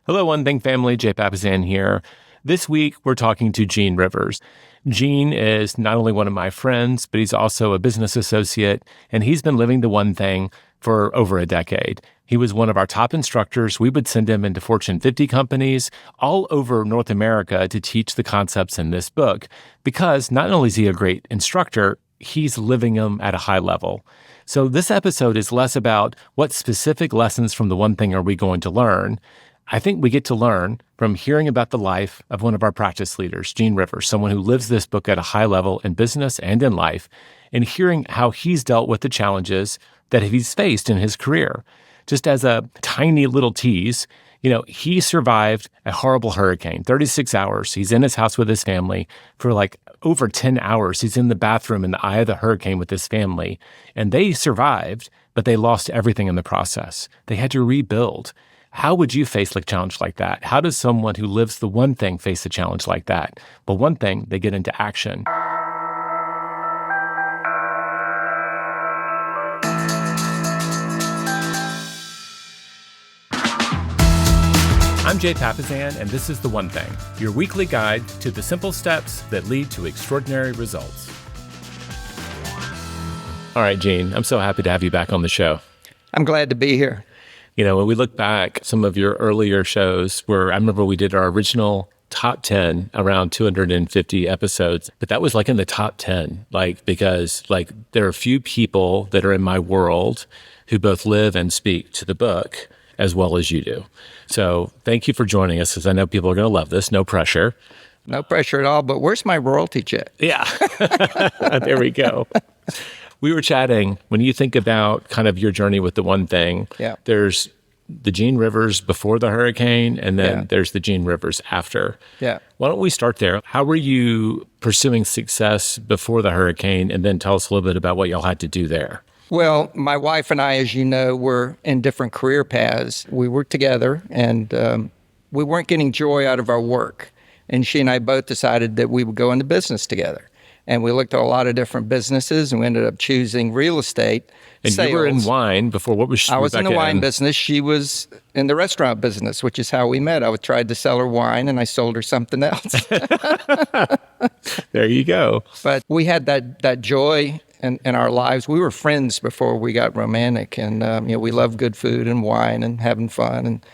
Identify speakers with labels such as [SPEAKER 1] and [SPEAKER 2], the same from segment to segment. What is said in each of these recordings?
[SPEAKER 1] Hello, One Thing family. Jay Papasan here. This week, we're talking to Gene Rivers. Gene is not only one of my friends, but he's also a business associate, and he's been living the one thing for over a decade. He was one of our top instructors. We would send him into Fortune 50 companies all over North America to teach the concepts in this book, because not only is he a great instructor, he's living them at a high level. So this episode is less about what specific lessons from the one thing are we going to learn. I think we get to learn from hearing about the life of one of our practice leaders, Gene Rivers, someone who lives this book at a high level in business and in life, and hearing how he's dealt with the challenges that he's faced in his career. Just as a tiny little tease, he survived a horrible hurricane, 36 hours. He's in his house with his family for over 10 hours. He's in the bathroom in the eye of the hurricane with his family, and they survived, but they lost everything in the process. They had to rebuild. How would you face a challenge like that? How does someone who lives the one thing face a challenge like that? Well, one thing, they get into action. I'm Jay Papasan, and this is The One Thing, your weekly guide to the simple steps that lead to extraordinary results. All right, Gene, I'm so happy to have you back on the show.
[SPEAKER 2] I'm glad to be here.
[SPEAKER 1] When we look back, some of your earlier shows I remember we did our original top 10 around 250 episodes, but that was in the top 10, because there are a few people that are in my world who both live and speak to the book as well as you do. So thank you for joining us, because I know people are going to love this. No pressure.
[SPEAKER 2] No pressure at all, but where's my royalty check?
[SPEAKER 1] Yeah. There we go. We were chatting, when you think about kind of your journey with the one thing, there's the Gene Rivers before the hurricane, and then there's the Gene Rivers after.
[SPEAKER 2] Yeah.
[SPEAKER 1] Why don't we start there? How were you pursuing success before the hurricane? And then tell us a little bit about what y'all had to do there.
[SPEAKER 2] Well, my wife and I, as you know, were in different career paths. We worked together, and we weren't getting joy out of our work. And she and I both decided that we would go into business together. And we looked at a lot of different businesses, and we ended up choosing real estate.
[SPEAKER 1] And
[SPEAKER 2] sales.
[SPEAKER 1] You were in wine before. What was
[SPEAKER 2] I was in the wine business. She was in the restaurant business, which is how we met. I tried to sell her wine, and I sold her something else.
[SPEAKER 1] There you go.
[SPEAKER 2] But we had that joy in our lives. We were friends before we got romantic, and we loved good food and wine and having fun and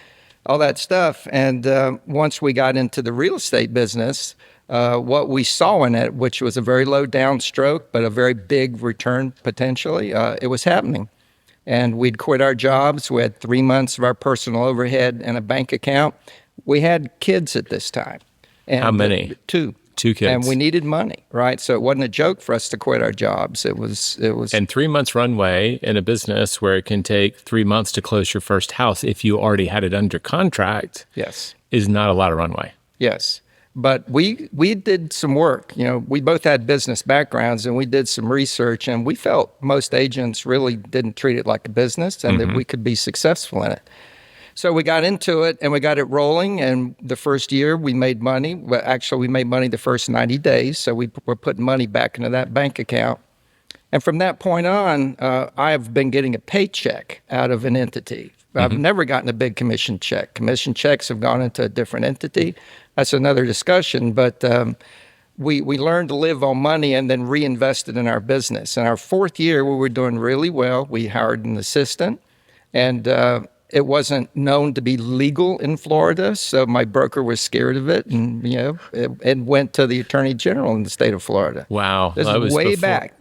[SPEAKER 2] all that stuff. And once we got into the real estate business, what we saw in it, which was a very low downstroke, but a very big return potentially, it was happening. And we'd quit our jobs. We had 3 months of our personal overhead and a bank account. We had kids at this time. And
[SPEAKER 1] how many?
[SPEAKER 2] Two.
[SPEAKER 1] 2 kids.
[SPEAKER 2] And we needed money, right? So it wasn't a joke for us to quit our jobs. It was.
[SPEAKER 1] And 3 months runway in a business where it can take 3 months to close your first house if you already had it under contract.
[SPEAKER 2] Yes.
[SPEAKER 1] Is not a lot of runway.
[SPEAKER 2] Yes. But we did some work. We both had business backgrounds, and we did some research, and we felt most agents really didn't treat it like a business, and that we could be successful in it. So we got into it, and we got it rolling, and the first year we made money. Well, actually, we made money the first 90 days, so we were putting money back into that bank account. And from that point on, I have been getting a paycheck out of an entity. I've never gotten a big commission check. Commission checks have gone into a different entity. That's another discussion, but we learned to live on money and then reinvested in our business. In our fourth year, we were doing really well. We hired an assistant, and it wasn't known to be legal in Florida, so my broker was scared of it, and it went to the Attorney General in the state of Florida.
[SPEAKER 1] Wow.
[SPEAKER 2] This is way back,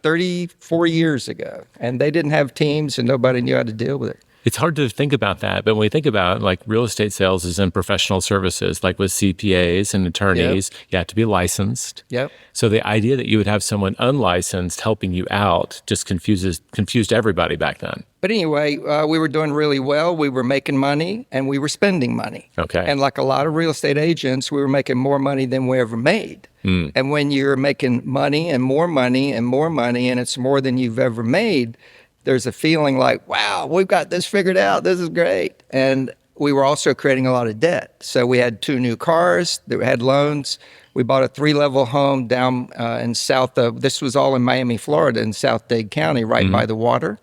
[SPEAKER 2] 34 years ago, and they didn't have teams, and nobody knew how to deal with it.
[SPEAKER 1] It's hard to think about that, but when we think about real estate sales is in professional services, with CPAs and attorneys, you have to be licensed.
[SPEAKER 2] Yep.
[SPEAKER 1] So the idea that you would have someone unlicensed helping you out just confused everybody back then.
[SPEAKER 2] But anyway, we were doing really well. We were making money, and we were spending money.
[SPEAKER 1] Okay.
[SPEAKER 2] And like a lot of real estate agents, we were making more money than we ever made. And when you're making money and more money and more money, and it's more than you've ever made, there's a feeling like, wow, we've got this figured out. This is great. And we were also creating a lot of debt. So we had 2 new cars that had loans. We bought a 3-level home down in this was all in Miami, Florida, in South Dade County, right by the water.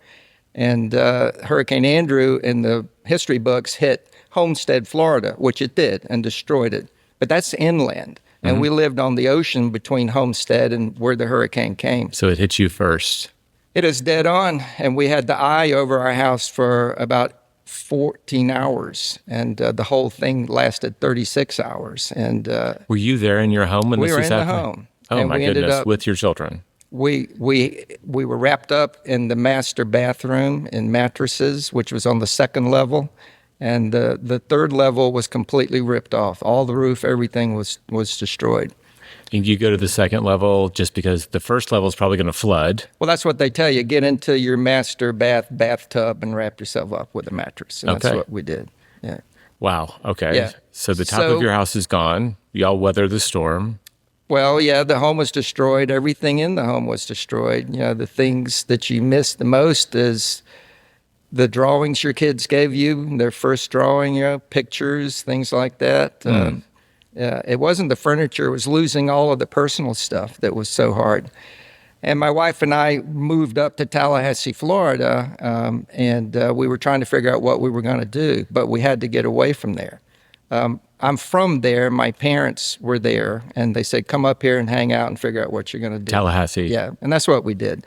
[SPEAKER 2] And Hurricane Andrew in the history books hit Homestead, Florida, which it did and destroyed it. But that's inland. And we lived on the ocean between Homestead and where the hurricane came.
[SPEAKER 1] So it hit you first.
[SPEAKER 2] It is dead on. And we had the eye over our house for about 14 hours. And the whole thing lasted 36 hours. And
[SPEAKER 1] were you there in your home when
[SPEAKER 2] we
[SPEAKER 1] this
[SPEAKER 2] were
[SPEAKER 1] was
[SPEAKER 2] in
[SPEAKER 1] happening?
[SPEAKER 2] the home.
[SPEAKER 1] Oh,
[SPEAKER 2] and
[SPEAKER 1] my
[SPEAKER 2] we ended
[SPEAKER 1] goodness,
[SPEAKER 2] up,
[SPEAKER 1] with your children.
[SPEAKER 2] we were wrapped up in the master bathroom in mattresses, which was on the second level. And the third level was completely ripped off. All the roof, everything was destroyed.
[SPEAKER 1] And you go to the second level just because the first level is probably going to flood.
[SPEAKER 2] Well, that's what they tell you. Get into your master bathtub and wrap yourself up with a mattress. And
[SPEAKER 1] Okay.
[SPEAKER 2] that's what we did. Yeah.
[SPEAKER 1] Wow. Okay.
[SPEAKER 2] Yeah.
[SPEAKER 1] So the top of your house is gone. Y'all weather the storm.
[SPEAKER 2] Well, yeah, the home was destroyed. Everything in the home was destroyed. You know, the things that you miss the most is the drawings your kids gave you, their first drawing, you know, pictures, things like that. It wasn't the furniture. It was losing all of the personal stuff that was so hard. And my wife and I moved up to Tallahassee, Florida, and we were trying to figure out what we were going to do, but we had to get away from there. I'm from there. My parents were there, and they said, come up here and hang out and figure out what you're going to do.
[SPEAKER 1] Tallahassee.
[SPEAKER 2] Yeah, and that's what we did.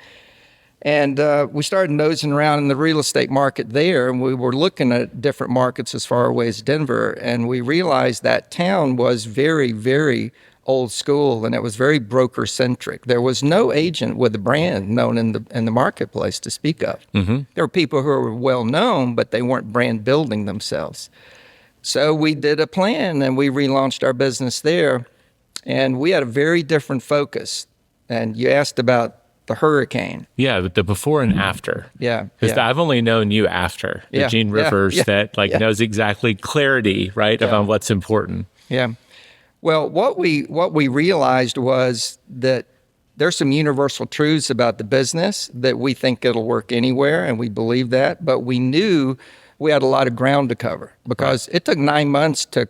[SPEAKER 2] And we started nosing around in the real estate market there, and we were looking at different markets as far away as Denver, and we realized that town was very, very old school, and it was very broker-centric. There was no agent with a brand known in the marketplace to speak of. Mm-hmm. There were people who were well-known, but they weren't brand building themselves. So we did a plan, and we relaunched our business there, and we had a very different focus. And you asked about the hurricane.
[SPEAKER 1] Yeah, the before and after.
[SPEAKER 2] Yeah.
[SPEAKER 1] Because I've only known you after. The
[SPEAKER 2] Yeah,
[SPEAKER 1] Gene
[SPEAKER 2] yeah,
[SPEAKER 1] Rivers
[SPEAKER 2] yeah,
[SPEAKER 1] that knows exactly clarity, right, about what's important.
[SPEAKER 2] Yeah. Well, what we realized was that there's some universal truths about the business that we think it'll work anywhere, and we believe that. But we knew we had a lot of ground to cover because it took 9 months to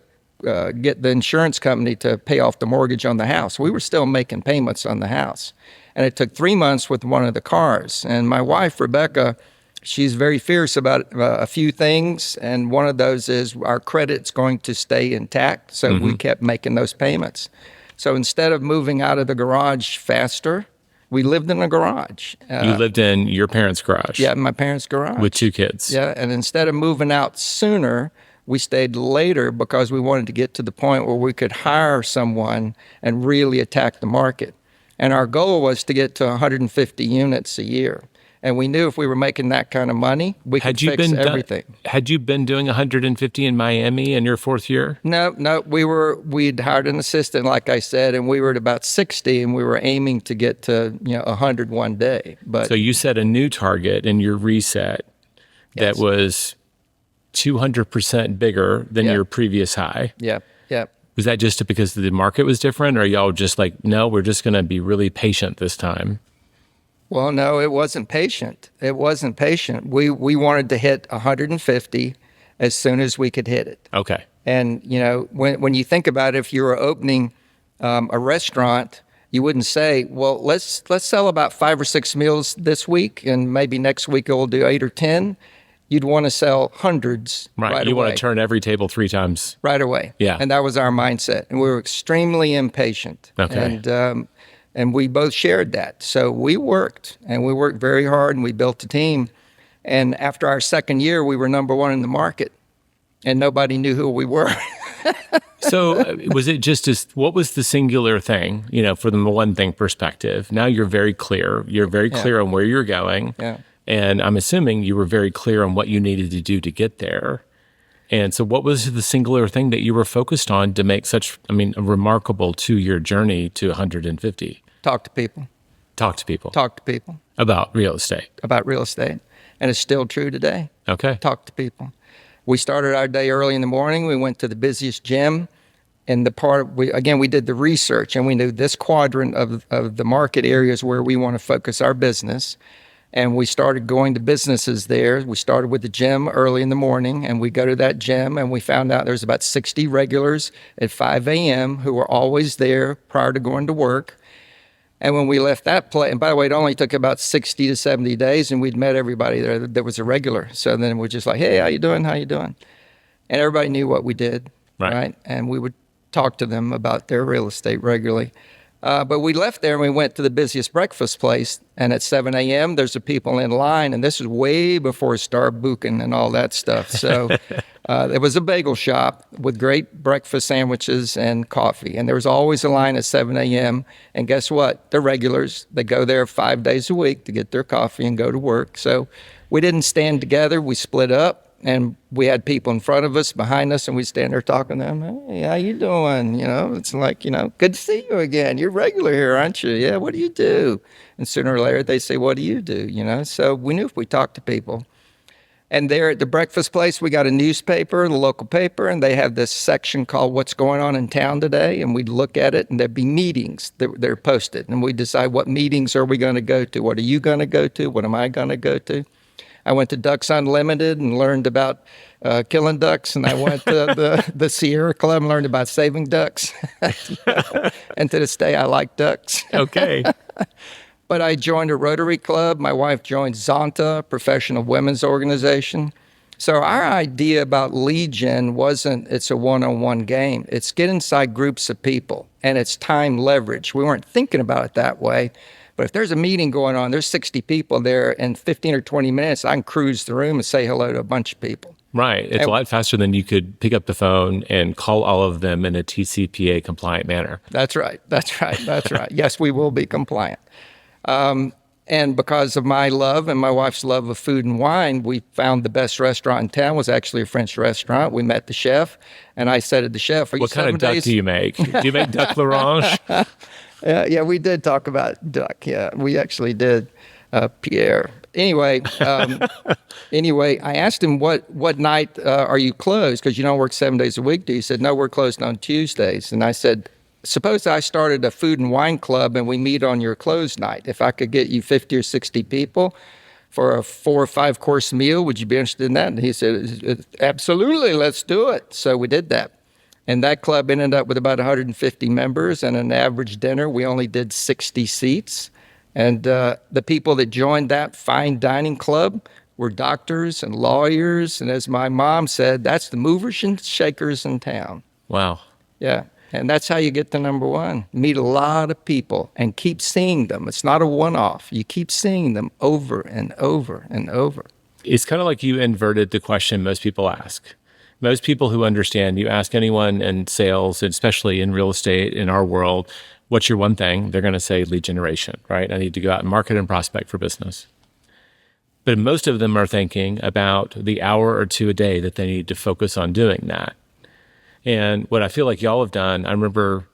[SPEAKER 2] get the insurance company to pay off the mortgage on the house. We were still making payments on the house. And it took 3 months with one of the cars. And my wife, Rebecca, she's very fierce about a few things. And one of those is our credit's going to stay intact. So we kept making those payments. So instead of moving out of the garage faster, we lived in a garage.
[SPEAKER 1] You lived in your parents' garage?
[SPEAKER 2] Yeah, my parents' garage.
[SPEAKER 1] With 2 kids?
[SPEAKER 2] Yeah, and instead of moving out sooner, we stayed later because we wanted to get to the point where we could hire someone and really attack the market. And our goal was to get to 150 units a year. And we knew if we were making that kind of money, we could fix everything.
[SPEAKER 1] Had you been doing 150 in Miami in your 4th year?
[SPEAKER 2] No, we'd hired an assistant, like I said, and we were at about 60, and we were aiming to get to 100 one day. But
[SPEAKER 1] so you set a new target in your reset that was 200% bigger than your previous high.
[SPEAKER 2] Yeah.
[SPEAKER 1] Was that just because the market was different, or y'all just like, no, we're just going to be really patient this time?
[SPEAKER 2] Well, no, it wasn't patient. It wasn't patient. We wanted to hit 150 as soon as we could hit it.
[SPEAKER 1] Okay.
[SPEAKER 2] And, when you think about it, if you were opening a restaurant, you wouldn't say, well, let's sell about 5 or 6 meals this week, and maybe next week we'll do 8 or 10. You'd want to sell hundreds right away.
[SPEAKER 1] You want to turn every table 3 times.
[SPEAKER 2] Right away.
[SPEAKER 1] Yeah.
[SPEAKER 2] And that was our mindset. And we were extremely impatient.
[SPEAKER 1] Okay.
[SPEAKER 2] And we both shared that. So we worked very hard, and we built a team. And after our second year, we were number 1 in the market, and nobody knew who we were.
[SPEAKER 1] So was it what was the singular thing, for the one thing perspective? Now you're very clear. You're very clear on where you're going.
[SPEAKER 2] Yeah.
[SPEAKER 1] And I'm assuming you were very clear on what you needed to do to get there. And so what was the singular thing that you were focused on to make such, a remarkable 2-year journey to 150?
[SPEAKER 2] Talk to people.
[SPEAKER 1] Talk to people.
[SPEAKER 2] Talk to people.
[SPEAKER 1] About real estate.
[SPEAKER 2] About real estate. And it's still true today.
[SPEAKER 1] Okay.
[SPEAKER 2] Talk to people. We started our day early in the morning. We went to the busiest gym. And we did the research, and we knew this quadrant of the market areas where we want to focus our business. And we started going to businesses there. We started with the gym early in the morning, and we go to that gym, and we found out there's about 60 regulars at 5 a.m. who were always there prior to going to work. And when we left that place, and by the way, it only took about 60 to 70 days, and we'd met everybody there that was a regular. So then we're just like, hey, how you doing? and everybody knew what we did,
[SPEAKER 1] Right.
[SPEAKER 2] right? And we would talk to them about their real estate regularly. But we left there and we went to the busiest breakfast place. And at 7 a.m., there's the people in line. And this is way before Starbucks and all that stuff. So there was a bagel shop with great breakfast sandwiches and coffee. And there was always a line at 7 a.m. And guess what? They're regulars. They go there 5 days a week to get their coffee and go to work. So we didn't stand together. We split up. And we had people in front of us, behind us, and we'd stand there talking to them. Hey, how you doing? It's like, good to see you again. You're regular here, aren't you? Yeah, what do you do? And sooner or later, they say, what do you do? So we knew if we talked to people. And there at the breakfast place, we got a newspaper, the local paper, and they have this section called What's Going On in Town Today. And we'd look at it, and there'd be meetings that they're posted. And we decide what meetings are we going to go to? What are you going to go to? What am I going to go to? I went to Ducks Unlimited and learned about killing ducks, and I went to the Sierra Club and learned about saving ducks. And to this day, I like ducks.
[SPEAKER 1] Okay.
[SPEAKER 2] But I joined a Rotary Club. My wife joined Zonta, a professional women's organization. So our idea about lead gen wasn't it's a one-on-one game. It's get inside groups of people, and it's time leverage. We weren't thinking about it that way. But if there's a meeting going on, there's 60 people there, in 15 or 20 minutes, I can cruise the room and say hello to a bunch of people.
[SPEAKER 1] Right. It's a lot faster than you could pick up the phone and call all of them in a TCPA compliant manner.
[SPEAKER 2] That's right. Yes, we will be compliant. And because of my love and my wife's love of food and wine, we found the best restaurant in town was actually a French restaurant. We met the chef, and I said to the chef,
[SPEAKER 1] what kind of duck do you make? Do you make duck l'orange?
[SPEAKER 2] Yeah, we did talk about duck. Yeah, we actually did, Pierre. Anyway, I asked him what night are you closed? Because you don't work 7 days a week, do you? He said, no, we're closed on Tuesdays. And I said, suppose I started a food and wine club and we meet on your closed night. If I could get you 50 or 60 people for a 4 or 5 course meal, would you be interested in that? And he said, absolutely, let's do it. So we did that. And that club ended up with about 150 members, and an average dinner, we only did 60 seats. And the people that joined that fine dining club were doctors and lawyers. And as my mom said, that's the movers and shakers in town.
[SPEAKER 1] Wow.
[SPEAKER 2] Yeah. And that's how you get to number one. Meet a lot of people and keep seeing them. It's not a one-off. You keep seeing them over and over and over.
[SPEAKER 1] It's kind of like you inverted the question most people ask. Most people who understand, you ask anyone in sales, especially in real estate in our world, what's your one thing? They're going to say lead generation, right? I need to go out and market and prospect for business. But most of them are thinking about the hour or two a day that they need to focus on doing that. And what I feel like y'all have done, I remember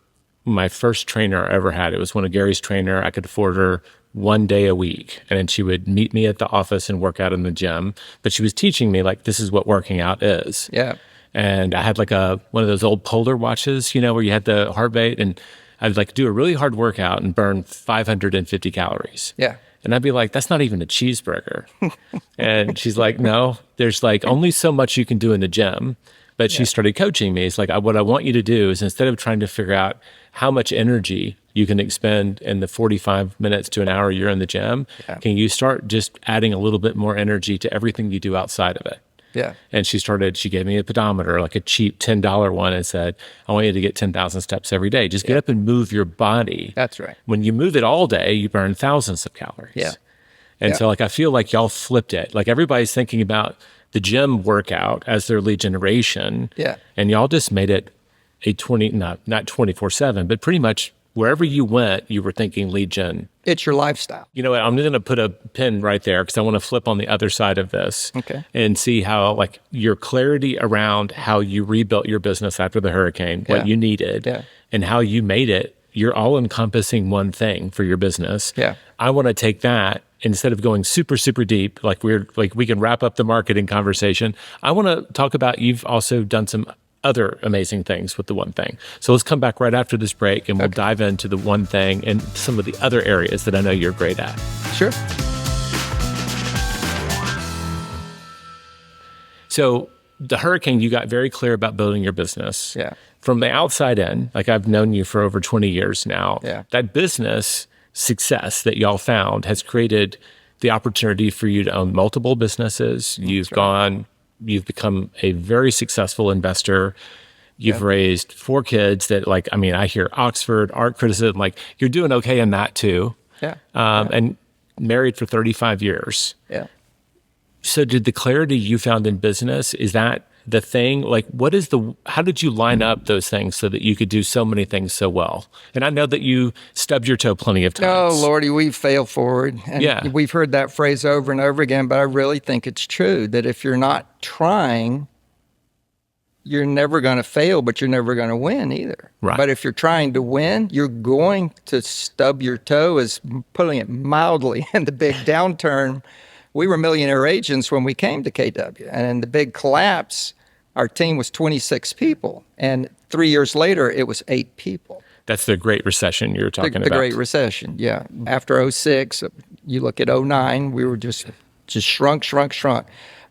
[SPEAKER 1] my first trainer I ever had, it was one of Gary's trainer. I could afford her 1 day a week. And then she would meet me at the office and work out in the gym. But she was teaching me, like, this is what working out is.
[SPEAKER 2] Yeah.
[SPEAKER 1] And I had like one of those old Polar watches, where you had the heart rate. And I'd like do a really hard workout and burn 550 calories.
[SPEAKER 2] Yeah.
[SPEAKER 1] And I'd be like, that's not even a cheeseburger. And she's like, no, there's like only so much you can do in the gym. But she started coaching me. It's like, what I want you to do is, instead of trying to figure out how much energy you can expend in the 45 minutes to an hour you're in the gym, can you start just adding a little bit more energy to everything you do outside of it?
[SPEAKER 2] Yeah.
[SPEAKER 1] And she gave me a pedometer, like a cheap $10 one, and said, I want you to get 10,000 steps every day. Just get up and move your body.
[SPEAKER 2] That's right.
[SPEAKER 1] When you move it all day, you burn thousands of calories.
[SPEAKER 2] Yeah.
[SPEAKER 1] And so I feel like y'all flipped it. Like everybody's thinking about the gym workout as their lead generation.
[SPEAKER 2] Yeah.
[SPEAKER 1] And y'all just made it a not 24/7, but pretty much wherever you went, you were thinking lead gen.
[SPEAKER 2] It's your lifestyle.
[SPEAKER 1] You know what? I'm going to put a pin right there because I want to flip on the other side of this and see how, like, your clarity around how you rebuilt your business after the hurricane, what you needed, and how you made it. You're all encompassing one thing for your business.
[SPEAKER 2] Yeah.
[SPEAKER 1] I want to take that, instead of going super, super deep, like we can wrap up the marketing conversation. I want to talk about, you've also done some other amazing things with the one thing. So let's come back right after this break and we'll dive into the one thing and some of the other areas that I know you're great at.
[SPEAKER 2] Sure.
[SPEAKER 1] So the hurricane, you got very clear about building your business.
[SPEAKER 2] Yeah.
[SPEAKER 1] From the outside in, like I've known you for over 20 years now, that business success that y'all found has created the opportunity for you to own multiple businesses. You've gone You've become a very successful investor. You've
[SPEAKER 2] Yeah.
[SPEAKER 1] raised 4 kids that I hear Oxford, art criticism, you're doing okay in that too.
[SPEAKER 2] Yeah. Yeah.
[SPEAKER 1] And married for 35 years.
[SPEAKER 2] Yeah.
[SPEAKER 1] So did the clarity you found in business, is that the thing? How did you line up those things so that you could do so many things so well? And I know that you stubbed your toe plenty of
[SPEAKER 2] No,
[SPEAKER 1] times.
[SPEAKER 2] Lordy, we fail forward. And
[SPEAKER 1] Yeah.
[SPEAKER 2] we've heard that phrase over and over again, but I really think it's true that if you're not trying, you're never going to fail, but you're never going to win either.
[SPEAKER 1] Right.
[SPEAKER 2] But if you're trying to win, you're going to stub your toe, is putting it mildly. In the big downturn, we were millionaire agents when we came to KW. And in the big collapse, our team was 26 people. And 3 years later, it was 8 people.
[SPEAKER 1] That's the Great Recession you're talking about.
[SPEAKER 2] The Great Recession, yeah. After '06, you look at '09, we were just shrunk.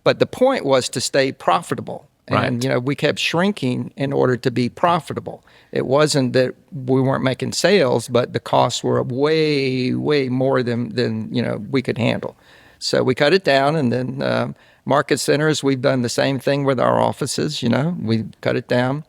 [SPEAKER 2] But the point was to stay profitable. And,
[SPEAKER 1] Right.
[SPEAKER 2] we kept shrinking in order to be profitable. It wasn't that we weren't making sales, but the costs were way, way more than we could handle. So we cut it down, and then market centers, we've done the same thing with our offices, we cut it down.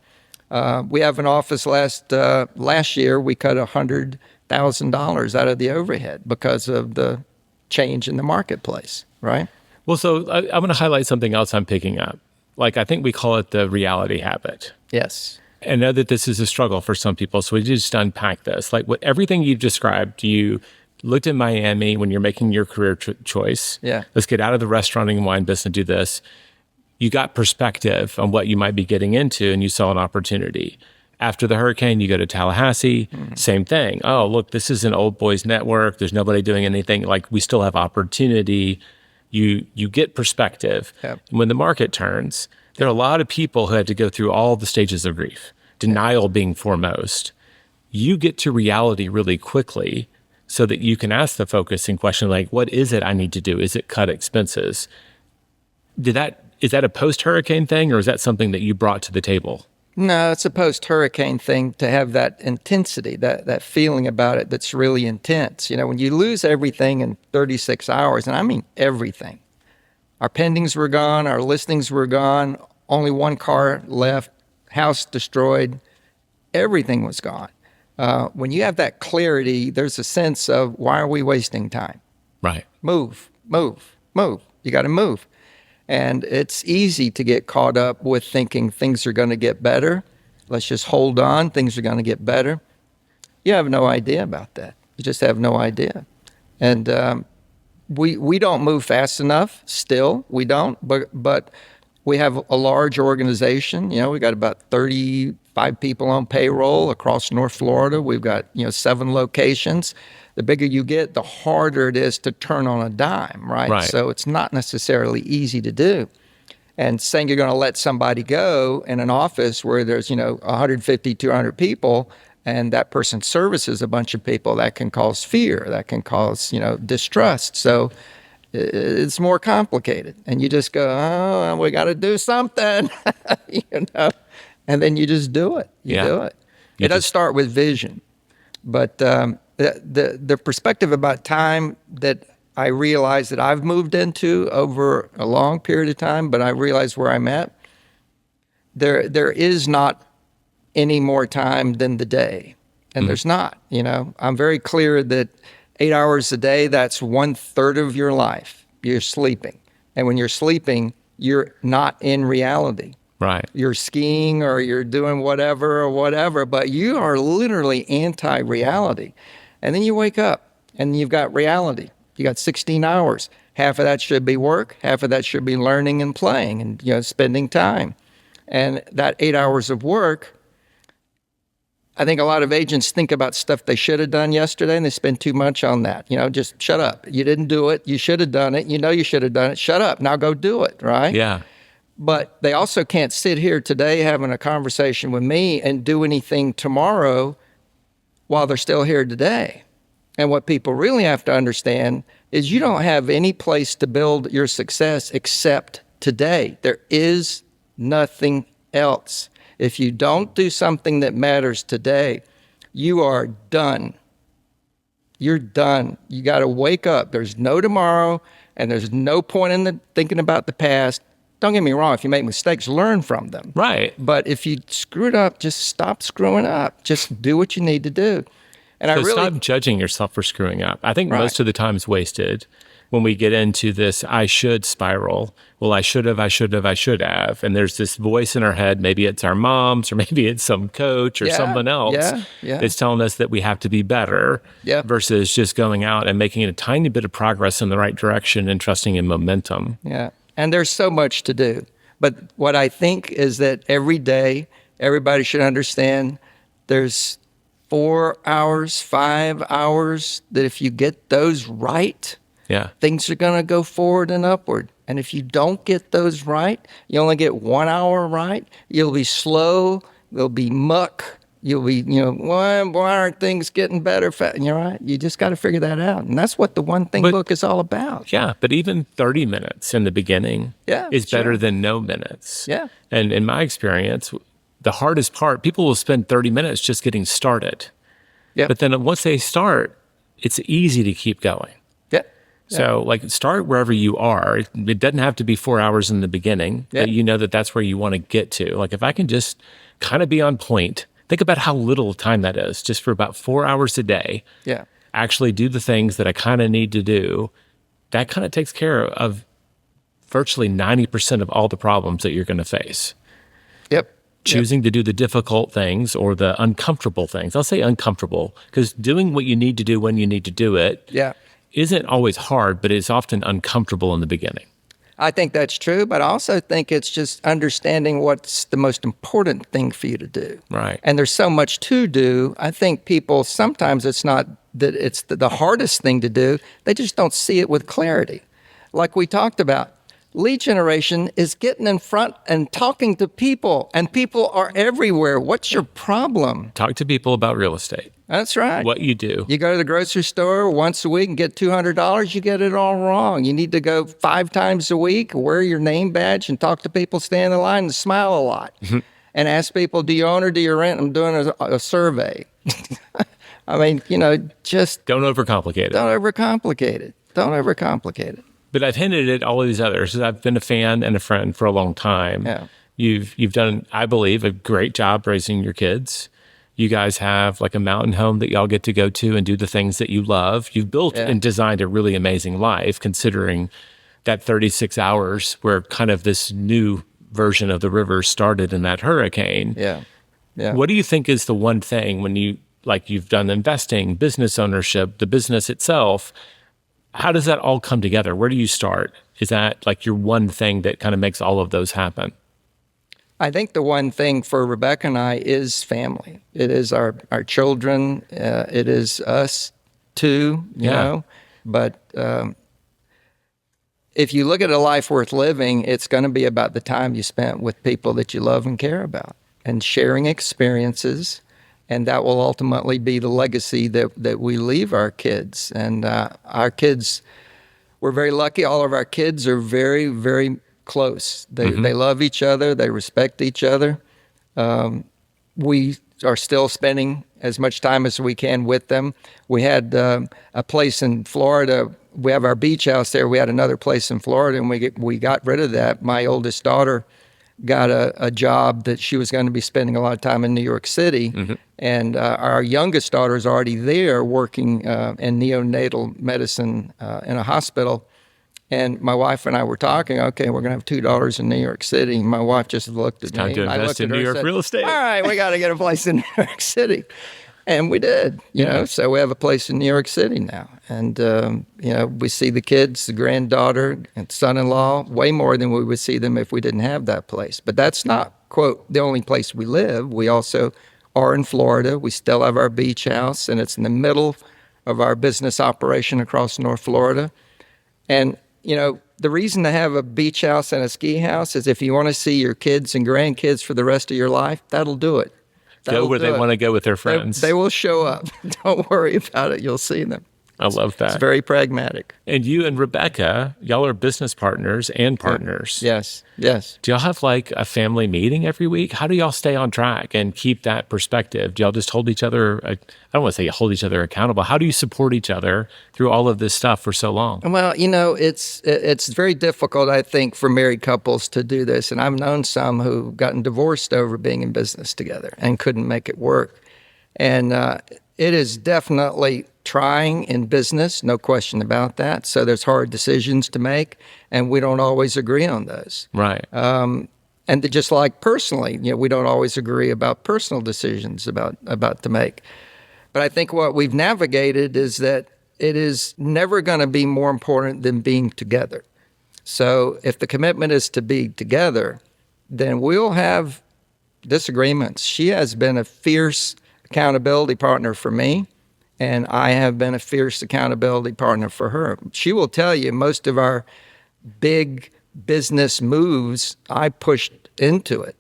[SPEAKER 2] We have an office last year, we cut $100,000 out of the overhead because of the change in the marketplace, right?
[SPEAKER 1] Well, so I'm going to highlight something else I'm picking up. I think we call it the reality habit.
[SPEAKER 2] Yes.
[SPEAKER 1] I know that this is a struggle for some people, so we just unpack this. Everything you've described, you looked at Miami when you're making your career choice.
[SPEAKER 2] Yeah.
[SPEAKER 1] Let's get out of the restaurant and wine business and do this. You got perspective on what you might be getting into, and you saw an opportunity. After the hurricane, you go to Tallahassee, same thing. Oh, look, this is an old boys network. There's nobody doing anything. We still have opportunity. You get perspective.
[SPEAKER 2] Yep.
[SPEAKER 1] And when the market turns, there are a lot of people who had to go through all the stages of grief, denial being foremost. You get to reality really quickly so that you can ask the focusing question, what is it I need to do? Is it cut expenses? Is that a post-hurricane thing, or is that something that you brought to the table?
[SPEAKER 2] No, it's a post-hurricane thing to have that intensity, that feeling about it that's really intense. When you lose everything in 36 hours, and I mean everything. Our pendings were gone, our listings were gone, only one car left, house destroyed, everything was gone. When you have that clarity, there's a sense of, why are we wasting time?
[SPEAKER 1] Right.
[SPEAKER 2] Move. You got to move. And it's easy to get caught up with thinking things are going to get better. Let's just hold on. Things are going to get better. You have no idea about that. You just have no idea. And we don't move fast enough still. We don't. But we have a large organization. We got about 35 people on payroll across North Florida. We've got 7 locations. The bigger you get, the harder it is to turn on a dime, right?
[SPEAKER 1] Right.
[SPEAKER 2] So it's not necessarily easy to do. And saying you're going to let somebody go in an office where there's 150, 200 people, and that person services a bunch of people, that can cause fear, that can cause distrust. So it's more complicated. And you just go, oh, we got to do something, and then you just do it. You do it. It does start with vision. But the perspective about time that I realize that I've moved into over a long period of time, but I realize where I'm at, there is not any more time than the day. And there's not, I'm very clear that 8 hours a day, that's 1/3 of your life. You're sleeping. And when you're sleeping, you're not in reality.
[SPEAKER 1] Right.
[SPEAKER 2] You're skiing or you're doing whatever, but you are literally anti-reality. And then you wake up and you've got reality. You got 16 hours. Half of that should be work. Half of that should be learning and playing and spending time. And that 8 hours of work, I think a lot of agents think about stuff they should have done yesterday, and they spend too much on that. Just shut up. You didn't do it. You should have done it. You should have done it. Shut up. Now go do it, right?
[SPEAKER 1] Yeah.
[SPEAKER 2] But they also can't sit here today having a conversation with me and do anything tomorrow while they're still here today. And what people really have to understand is you don't have any place to build your success except today. There is nothing else. If you don't do something that matters today, you are done. You're done. You got to wake up. There's no tomorrow, and there's no point in thinking about the past. don't get me wrong, if you make mistakes, learn from them.
[SPEAKER 1] Right.
[SPEAKER 2] But if you screwed up, just stop screwing up. Just do what you need to do. And
[SPEAKER 1] So
[SPEAKER 2] I really,
[SPEAKER 1] stop judging yourself for screwing up. I think
[SPEAKER 2] Right.
[SPEAKER 1] most of the time is wasted when we get into this I should spiral. Well, I should have, I should have, I should have. And there's this voice in our head. Maybe it's our moms or maybe it's some coach or
[SPEAKER 2] Yeah,
[SPEAKER 1] someone else
[SPEAKER 2] yeah.
[SPEAKER 1] that's telling us that we have to be better
[SPEAKER 2] Yeah.
[SPEAKER 1] versus just going out and making a tiny bit of progress in the right direction and trusting in momentum.
[SPEAKER 2] Yeah. And there's so much to do. But what I think is that every day, everybody should understand there's 4 hours, 5 hours that if you get those right,
[SPEAKER 1] Yeah.
[SPEAKER 2] things are going to go forward and upward. And if you don't get those right, you only get 1 hour right, you'll be slow, there'll be muck, you'll be, why aren't things getting better? You're right. You just got to figure that out. And that's what the One Thing book is all about.
[SPEAKER 1] Yeah, but even 30 minutes in the beginning is better
[SPEAKER 2] sure.
[SPEAKER 1] than no minutes.
[SPEAKER 2] Yeah.
[SPEAKER 1] And in my experience, the hardest part, people will spend 30 minutes just getting started.
[SPEAKER 2] Yeah.
[SPEAKER 1] But then once they start, it's easy to keep going.
[SPEAKER 2] Yeah.
[SPEAKER 1] So start wherever you are. It doesn't have to be 4 hours in the beginning,
[SPEAKER 2] Yeah.
[SPEAKER 1] but you know that that's where you want to get to. Like if I can just kind of be on point, think about how little time that is, just for about 4 hours a day.
[SPEAKER 2] Yeah.
[SPEAKER 1] Actually do the things that I kind of need to do. That kind of takes care of virtually 90% of all the problems that you're going to face.
[SPEAKER 2] Yep.
[SPEAKER 1] Choosing to do the difficult things or the uncomfortable things. I'll say uncomfortable because doing what you need to do when you need to do it
[SPEAKER 2] Yeah.
[SPEAKER 1] isn't always hard, but it's often uncomfortable in the beginning.
[SPEAKER 2] I think that's true, but I also think it's just understanding what's the most important thing for you to do.
[SPEAKER 1] Right.
[SPEAKER 2] And there's so much to do. I think people, sometimes it's not that it's the hardest thing to do, they just don't see it with clarity. Like we talked about, lead generation is getting in front and talking to people, and people are everywhere. What's your problem?
[SPEAKER 1] Talk to people about real estate,
[SPEAKER 2] That's right.
[SPEAKER 1] what you do.
[SPEAKER 2] You go to the grocery store once a week and get $200, you get it all wrong. You need to go 5 times a week, wear your name badge, and talk to people, stand in line, and smile a lot. And ask people, do you own or do you rent? I'm doing a survey. I mean, just
[SPEAKER 1] Don't overcomplicate it.
[SPEAKER 2] don't overcomplicate it. Don't overcomplicate it.
[SPEAKER 1] But I've hinted at all of these others. I've been a fan and a friend for a long time.
[SPEAKER 2] Yeah.
[SPEAKER 1] You've done, I believe, a great job raising your kids. You guys have like a mountain home that y'all get to go to and do the things that you love. You've built and designed a really amazing life, considering that 36 hours where kind of this new version of the river started in that hurricane.
[SPEAKER 2] Yeah. Yeah.
[SPEAKER 1] What do you think is the one thing when you've done investing, business ownership, the business itself, how does that all come together? Where do you start? Is that like your one thing that kind of makes all of those happen?
[SPEAKER 2] I think the one thing for Rebecca and I is family. It is our children. It is us too, you know. But if you look at a life worth living, it's going to be about the time you spent with people that you love and care about and sharing experiences. And that will ultimately be the legacy that we leave our kids. And our kids, we're very lucky. All of our kids are very, very close. They love each other. They respect each other. We are still spending as much time as we can with them. We had a place in Florida. We have our beach house there. We had another place in Florida, and we got rid of that. My oldest daughter got a job that she was going to be spending a lot of time in New York City. And our youngest daughter is already there working in neonatal medicine in a hospital. And my wife and I were talking, okay, we're going to have $2 in New York City. And my wife just looked at me.
[SPEAKER 1] Time to
[SPEAKER 2] and I
[SPEAKER 1] invest
[SPEAKER 2] looked at
[SPEAKER 1] in
[SPEAKER 2] her
[SPEAKER 1] New
[SPEAKER 2] and
[SPEAKER 1] York
[SPEAKER 2] said,
[SPEAKER 1] real estate.
[SPEAKER 2] All right, we got to get a place in New York City. And we did, you know, so we have a place in New York City now. And, we see the kids, the granddaughter and son-in-law way more than we would see them if we didn't have that place. But that's not, quote, the only place we live. We also are in Florida. We still have our beach house, and it's in the middle of our business operation across North Florida. And, the reason to have a beach house and a ski house is if you want to see your kids and grandkids for the rest of your life, that'll do it.
[SPEAKER 1] Go where they want to go with their friends.
[SPEAKER 2] They will show up. Don't worry about it. You'll see them.
[SPEAKER 1] I love that.
[SPEAKER 2] It's very pragmatic.
[SPEAKER 1] And you and Rebecca, y'all are business partners and partners.
[SPEAKER 2] Yes, yes.
[SPEAKER 1] Do y'all have like a family meeting every week? How do y'all stay on track and keep that perspective? Do y'all just hold each other, I don't want to say hold each other accountable. How do you support each other through all of this stuff for so long?
[SPEAKER 2] Well, it's very difficult, I think, for married couples to do this. And I've known some who've gotten divorced over being in business together and couldn't make it work. And it is definitely trying in business, no question about that. So there's hard decisions to make, and we don't always agree on those.
[SPEAKER 1] Right.
[SPEAKER 2] And just like personally, we don't always agree about personal decisions about to make. But I think what we've navigated is that it is never going to be more important than being together. So if the commitment is to be together, then we'll have disagreements. She has been a fierce accountability partner for me, and I have been a fierce accountability partner for her. She will tell you most of our big business moves, I pushed into it.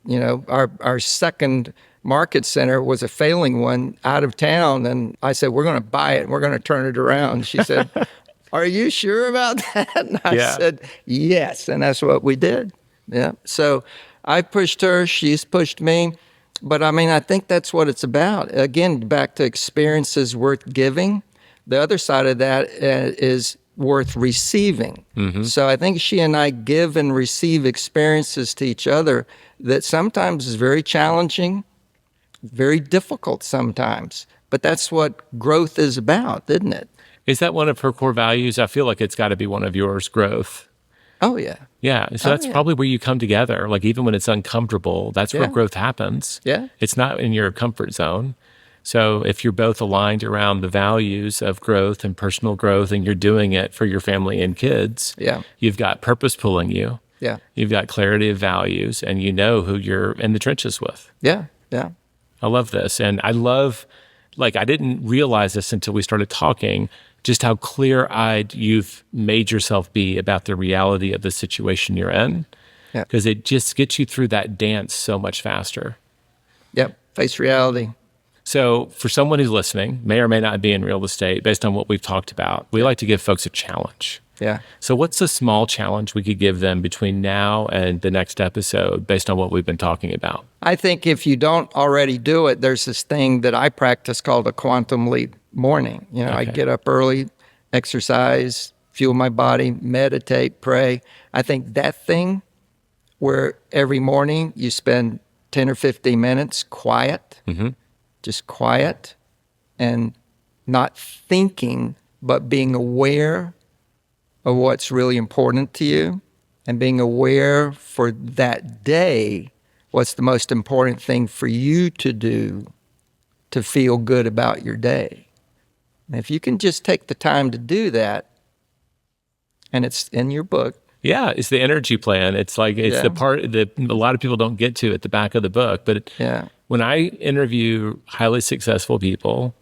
[SPEAKER 2] Our second market center was a failing one out of town, and I said, we're going to buy it and we're going to turn it around. She said, are you sure about that? And I said, yes, and that's what we did. Yeah. So I pushed her, she's pushed me. But I think that's what it's about. Again, back to experiences worth giving. The other side of that is worth receiving. Mm-hmm. So I think she and I give and receive experiences to each other that sometimes is very challenging, very difficult sometimes. But that's what growth is about, isn't it?
[SPEAKER 1] Is that one of her core values? I feel like it's got to be one of yours, growth.
[SPEAKER 2] Oh, yeah.
[SPEAKER 1] Yeah. So that's probably where you come together. Like even when it's uncomfortable, that's where growth happens.
[SPEAKER 2] Yeah.
[SPEAKER 1] It's not in your comfort zone. So if you're both aligned around the values of growth and personal growth and you're doing it for your family and kids, you've got purpose pulling you.
[SPEAKER 2] Yeah.
[SPEAKER 1] You've got clarity of values and you know who you're in the trenches with.
[SPEAKER 2] Yeah. Yeah.
[SPEAKER 1] I love this. And I love, I didn't realize this until we started talking, just how clear-eyed you've made yourself be about the reality of the situation you're in. Because it just gets you through that dance so much faster.
[SPEAKER 2] Yep. Face reality.
[SPEAKER 1] So for someone who's listening, may or may not be in real estate, based on what we've talked about, we like to give folks a challenge.
[SPEAKER 2] Yeah.
[SPEAKER 1] So what's a small challenge we could give them between now and the next episode based on what we've been talking about?
[SPEAKER 2] I think if you don't already do it, there's this thing that I practice called a quantum leap morning. I get up early, exercise, fuel my body, meditate, pray. I think that thing where every morning you spend 10 or 15 minutes quiet, just quiet and not thinking, but being aware of what's really important to you and being aware for that day what's the most important thing for you to do to feel good about your day. And if you can just take the time to do that, and it's in your book.
[SPEAKER 1] Yeah, it's the energy plan. It's the part that a lot of people don't get to at the back of the book. But when I interview highly successful people,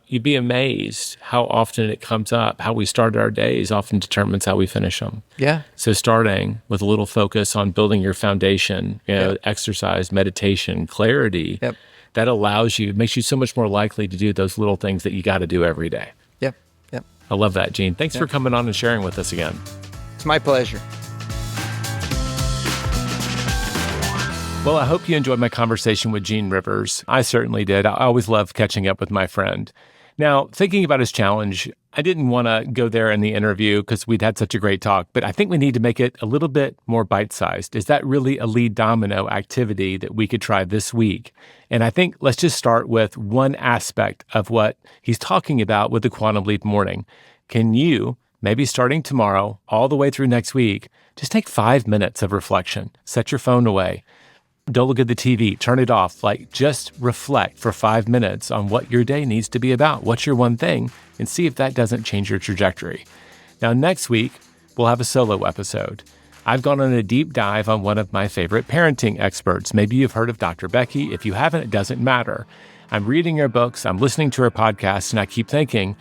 [SPEAKER 1] you'd be amazed how often it comes up. How we start our days often determines how we finish them.
[SPEAKER 2] Yeah.
[SPEAKER 1] So starting with a little focus on building your foundation, exercise, meditation, clarity, that allows you, makes you so much more likely to do those little things that you got to do every day.
[SPEAKER 2] Yep.
[SPEAKER 1] I love that, Gene. Thanks for coming on and sharing with us again.
[SPEAKER 2] It's my pleasure.
[SPEAKER 1] Well, I hope you enjoyed my conversation with Gene Rivers. I certainly did. I always love catching up with my friend. Now, thinking about his challenge, I didn't want to go there in the interview because we'd had such a great talk, but I think we need to make it a little bit more bite-sized. Is that really a lead domino activity that we could try this week? And I think let's just start with one aspect of what he's talking about with the Quantum Leap Morning. Can you, maybe starting tomorrow, all the way through next week, just take 5 minutes of reflection, set your phone away, don't look at the TV, turn it off, just reflect for 5 minutes on what your day needs to be about. What's your one thing? And see if that doesn't change your trajectory. Now, next week, we'll have a solo episode. I've gone on a deep dive on one of my favorite parenting experts. Maybe you've heard of Dr. Becky. If you haven't, it doesn't matter. I'm reading her books, I'm listening to her podcasts, and I keep thinking,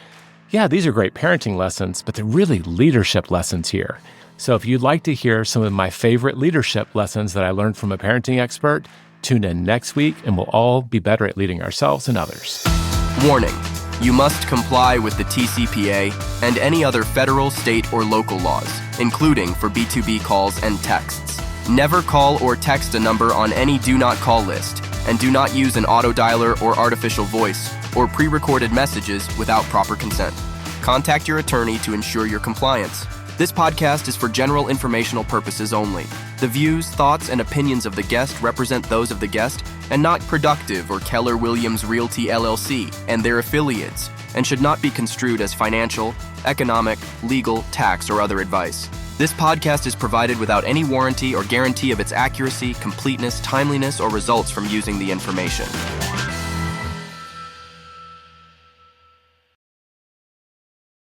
[SPEAKER 1] yeah, these are great parenting lessons, but they're really leadership lessons here. So if you'd like to hear some of my favorite leadership lessons that I learned from a parenting expert, tune in next week and we'll all be better at leading ourselves and others.
[SPEAKER 3] Warning: You must comply with the TCPA and any other federal, state, or local laws, including for B2B calls and texts. Never call or text a number on any do not call list, and do not use an auto dialer or artificial voice or pre-recorded messages without proper consent. Contact your attorney to ensure your compliance. This podcast is for general informational purposes only. The views, thoughts, and opinions of the guest represent those of the guest and not Productive or Keller Williams Realty LLC and their affiliates, and should not be construed as financial, economic, legal, tax, or other advice. This podcast is provided without any warranty or guarantee of its accuracy, completeness, timeliness, or results from using the information.